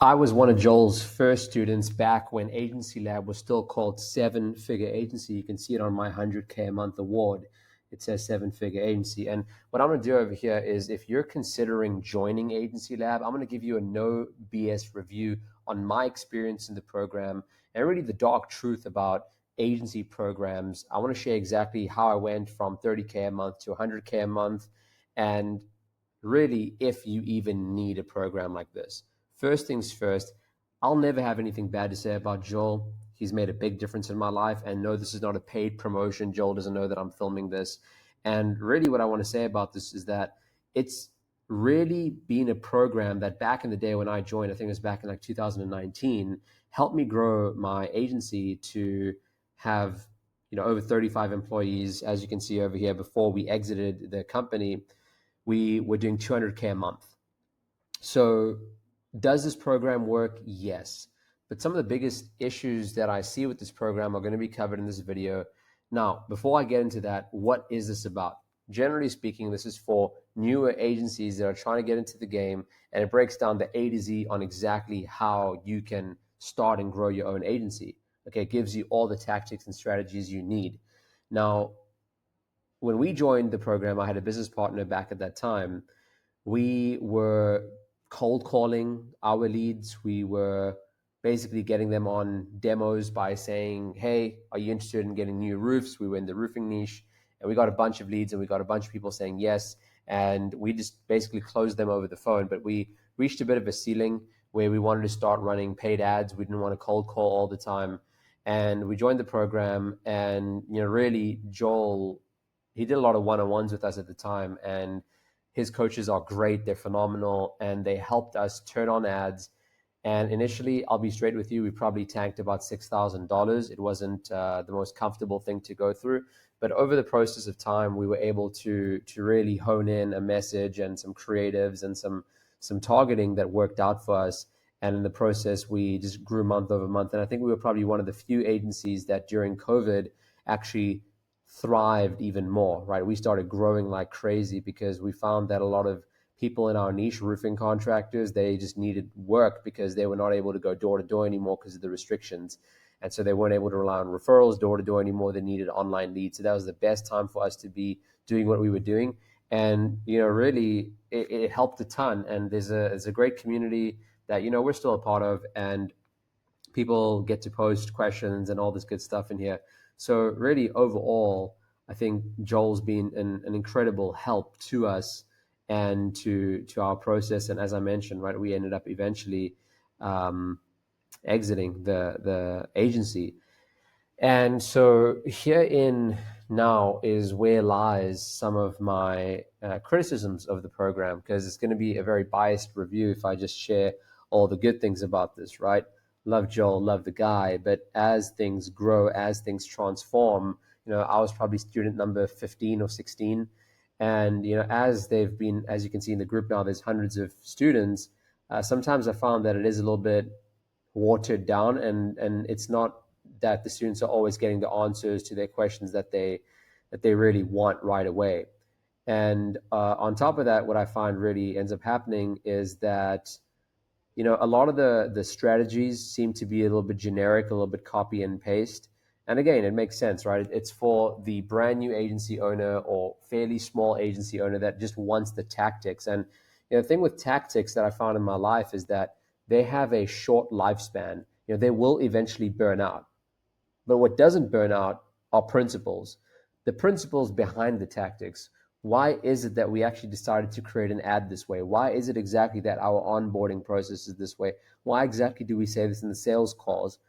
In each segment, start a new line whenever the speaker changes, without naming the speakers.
I was one of Joel's first students back when AgencyLab was still called Seven Figure Agency. You can see it on my 100K a month award. It says Seven Figure Agency. And what I'm going to do over here is, if you're considering joining AgencyLab, I'm going to give you a no BS review on my experience in the program and really the dark truth about agency programs. I want to share exactly how I went from 30K a month to 100K a month, and really if you even need a program like this. First things first, I'll never have anything bad to say about Joel. He's made a big difference in my life, and no, this is not a paid promotion. Joel doesn't know that I'm filming this. And really what I want to say about this is that it's really been a program that back in the day when I joined, I think it was back in like 2019, helped me grow my agency to have over 35 employees. As you can see over here, before we exited the company, we were doing 200K a month. So does this program work? Yes. But some of the biggest issues that I see with this program are going to be covered in this video. Now, before I get into that, what is this about? Generally speaking, this is for newer agencies that are trying to get into the game, and it breaks down the A to Z on exactly how you can start and grow your own agency. Okay, it gives you all the tactics and strategies you need. Now, when we joined the program, I had a business partner back at that time. We were cold calling our leads. We were basically getting them on demos by saying, hey, are you interested in getting new roofs? We were in the roofing niche, and we got a bunch of leads, and we got a bunch of people saying yes. And we just basically closed them over the phone. But we reached a bit of a ceiling where we wanted to start running paid ads. We didn't want to cold call all the time. And we joined the program, and really Joel, he did a lot of one-on-ones with us at the time, and his coaches are great. They're phenomenal, and they helped us turn on ads. And initially, I'll be straight with you, we probably tanked about $6,000. It wasn't the most comfortable thing to go through, but over the process of time, we were able to really hone in a message and some creatives and some targeting that worked out for us. And in the process, we just grew month over month. And I think we were probably one of the few agencies that during COVID actually thrived even more, right? We started growing like crazy because we found that a lot of people in our niche, roofing contractors, they just needed work because they were not able to go door to door anymore because of the restrictions. And so they weren't able to rely on referrals door to door anymore. They needed online leads. So that was the best time for us to be doing what we were doing. And, really it helped a ton. And there's a great community that, we're still a part of, and people get to post questions and all this good stuff in here. So really overall, I think Joel's been an incredible help to us and to our process. And as I mentioned, right, we ended up eventually exiting the agency. And so herein now is where lies some of my criticisms of the program, because it's going to be a very biased review if I just share all the good things about this, right? Love Joel, love the guy, but as things grow, as things transform, I was probably student number 15 or 16. And, as they've been, as you can see in the group now, there's hundreds of students. Sometimes I found that it is a little bit watered down, and it's not that the students are always getting the answers to their questions that they really want right away. And on top of that, what I find really ends up happening is that a lot of the strategies seem to be a little bit generic, a little bit copy and paste. And again, it makes sense, right? It's for the brand new agency owner or fairly small agency owner that just wants the tactics. And the thing with tactics that I found in my life is that they have a short lifespan. They will eventually burn out. But what doesn't burn out are principles. The principles behind the tactics. Why is it that we actually decided to create an ad this way? Why is it exactly that our onboarding process is this way? Why exactly do we say this in the sales calls?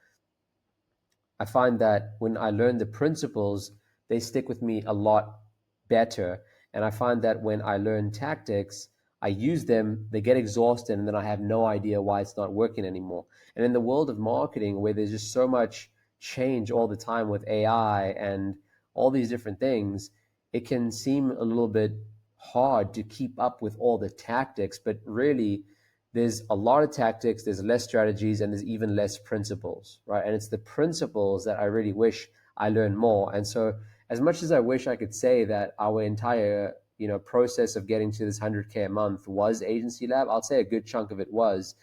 I find that when I learn the principles, they stick with me a lot better. And I find that when I learn tactics, I use them, they get exhausted, and then I have no idea why it's not working anymore. And in the world of marketing, where there's just so much change all the time with AI and all these different things, it can seem a little bit hard to keep up with all the tactics, but really there's a lot of tactics, there's less strategies, and there's even less principles, right? And it's the principles that I really wish I learned more. And so as much as I wish I could say that our entire process of getting to this 100K a month was AgencyLab, I'll say a good chunk of it was.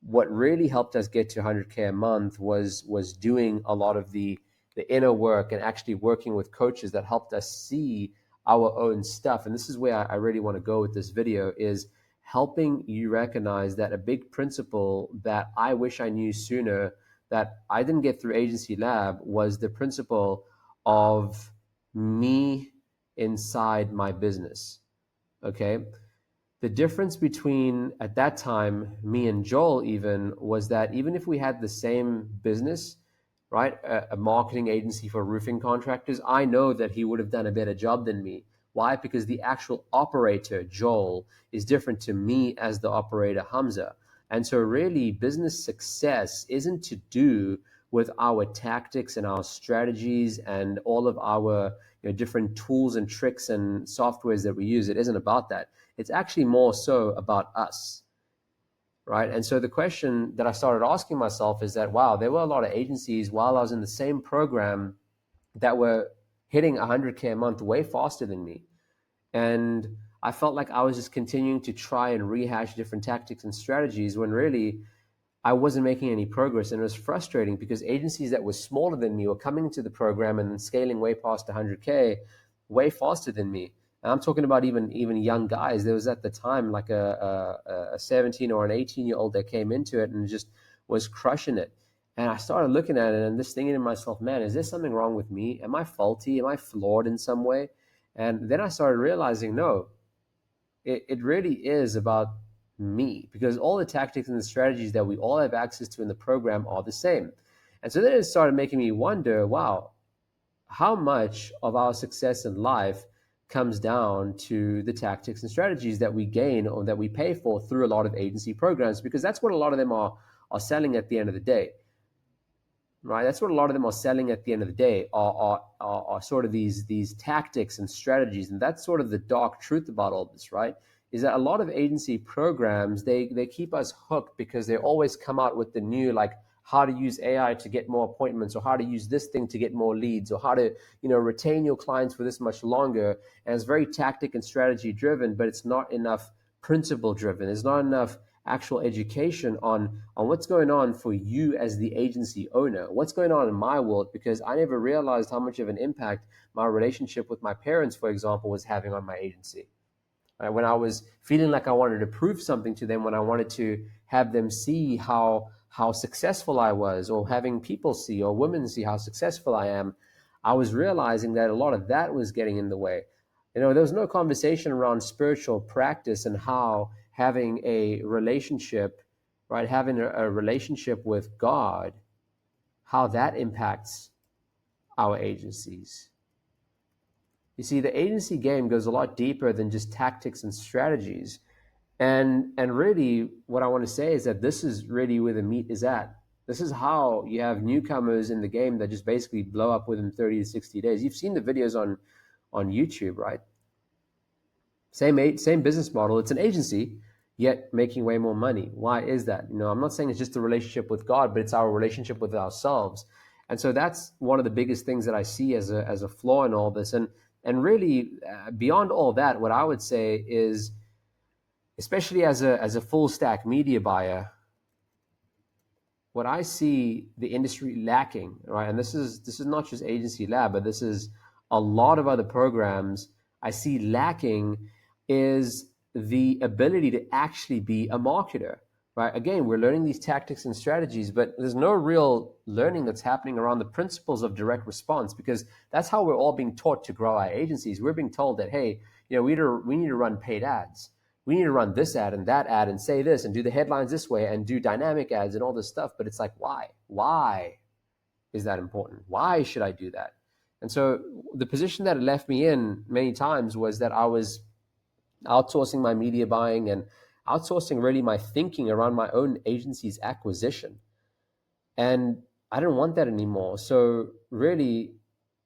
what really helped us get to 100K a month was doing a lot of the inner work and actually working with coaches that helped us see our own stuff. And this is where I really want to go with this video, is helping you recognize that a big principle that I wish I knew sooner, that I didn't get through AgencyLab, was the principle of me inside my business. Okay. The difference between, at that time, me and Joel even, was that even if we had the same business, right, a marketing agency for roofing contractors, I know that he would have done a better job than me. Why? Because the actual operator, Joel, is different to me as the operator, Hamza. And so really, business success isn't to do with our tactics and our strategies and all of our different tools and tricks and softwares that we use. It isn't about that. It's actually more so about us, right? And so the question that I started asking myself is that, wow, there were a lot of agencies while I was in the same program that were hitting 100K a month way faster than me. And I felt like I was just continuing to try and rehash different tactics and strategies when really I wasn't making any progress. And it was frustrating because agencies that were smaller than me were coming into the program and scaling way past 100K way faster than me. And I'm talking about even young guys. There was at the time like a 17 or an 18-year-old that came into it and just was crushing it. And I started looking at it and just thinking to myself, man, is there something wrong with me? Am I faulty? Am I flawed in some way? And then I started realizing, no, it really is about me, because all the tactics and the strategies that we all have access to in the program are the same. And so then it started making me wonder, wow, how much of our success in life comes down to the tactics and strategies that we gain or that we pay for through a lot of agency programs, because that's what a lot of them are selling at the end of the day. Right, that's what a lot of them are selling at the end of the day, are sort of these tactics and strategies. And that's sort of the dark truth about all this, right? Is that a lot of agency programs, they keep us hooked because they always come out with the new, like, how to use AI to get more appointments, or how to use this thing to get more leads, or how to retain your clients for this much longer. And it's very tactic and strategy driven, but it's not enough principle driven. There's not enough actual education on what's going on for you as the agency owner, what's going on in my world, because I never realized how much of an impact my relationship with my parents, for example, was having on my agency. Right? When I was feeling like I wanted to prove something to them, when I wanted to have them see how successful I was, or having people see, or women see how successful I am, I was realizing that a lot of that was getting in the way. There was no conversation around spiritual practice and how having a relationship, right, having a relationship with God, how that impacts our agencies. You see, the agency game goes a lot deeper than just tactics and strategies. And really, what I want to say is that this is really where the meat is at. This is how you have newcomers in the game that just basically blow up within 30 to 60 days. You've seen the videos on YouTube, right? Same business model. It's an agency, yet making way more money. Why is that? I'm not saying it's just a relationship with God, but it's our relationship with ourselves. And so that's one of the biggest things that I see as a flaw in all this. And really, beyond all that, what I would say is, especially as a full stack media buyer, what I see the industry lacking, right? And this is not just AgencyLab, but this is a lot of other programs I see lacking, is the ability to actually be a marketer, right? Again, we're learning these tactics and strategies, but there's no real learning that's happening around the principles of direct response, because that's how we're all being taught to grow our agencies. We're being told that, hey, we need to run paid ads. We need to run this ad and that ad and say this and do the headlines this way and do dynamic ads and all this stuff. But it's like, why? Why is that important? Why should I do that? And so the position that it left me in many times was that I was outsourcing my media buying and outsourcing really my thinking around my own agency's acquisition. And I didn't want that anymore. So really,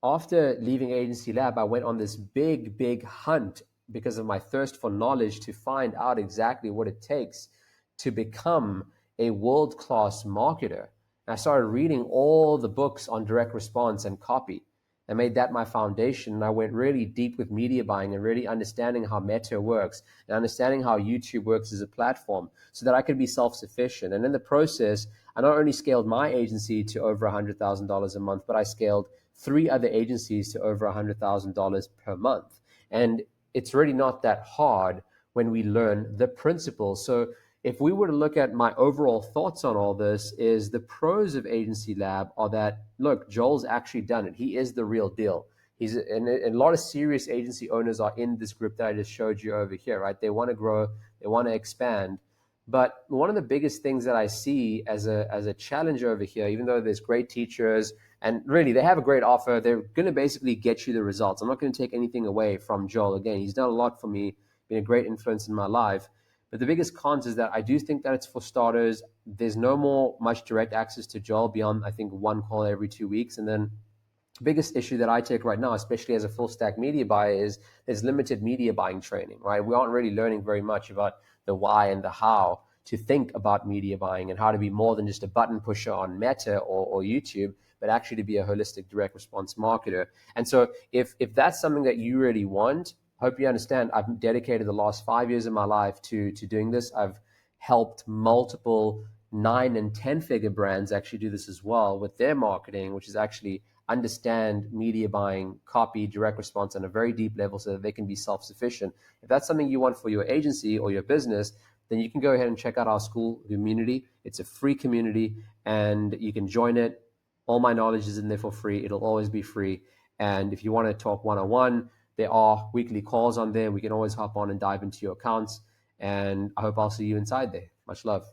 after leaving AgencyLab, I went on this big hunt because of my thirst for knowledge to find out exactly what it takes to become a world-class marketer. And I started reading all the books on direct response and copy. I made that my foundation. And I went really deep with media buying and really understanding how Meta works and understanding how YouTube works as a platform so that I could be self-sufficient. And in the process, I not only scaled my agency to over $100,000 a month, but I scaled 3 other agencies to over $100,000 per month. And it's really not that hard when we learn the principles. So if we were to look at my overall thoughts on all this, is the pros of AgencyLab are that, look, Joel's actually done it. He is the real deal. And a lot of serious agency owners are in this group that I just showed you over here, right? They want to grow, they want to expand. But one of the biggest things that I see as a challenge over here, even though there's great teachers and really they have a great offer, they're going to basically get you the results. I'm not going to take anything away from Joel. Again, he's done a lot for me, been a great influence in my life. But the biggest cons is that I do think that it's for starters. There's no more much direct access to Joel beyond, I think, one call every 2 weeks. And then the biggest issue that I take right now, especially as a full stack media buyer, is there's limited media buying training, right? We aren't really learning very much about the why and the how to think about media buying and how to be more than just a button pusher on Meta or YouTube, but actually to be a holistic direct response marketer. And so if that's something that you really want, hope you understand, I've dedicated the last 5 years of my life to doing this. I've helped multiple 9 and 10 figure brands actually do this as well with their marketing, which is actually understand media buying, copy, direct response on a very deep level so that they can be self-sufficient. If that's something you want for your agency or your business, then you can go ahead and check out our school community. It's a free community and you can join it. All my knowledge is in there for free. It'll always be free. And if you want to talk one-on-one, there are weekly calls on there. We can always hop on and dive into your accounts. And I hope I'll see you inside there. Much love.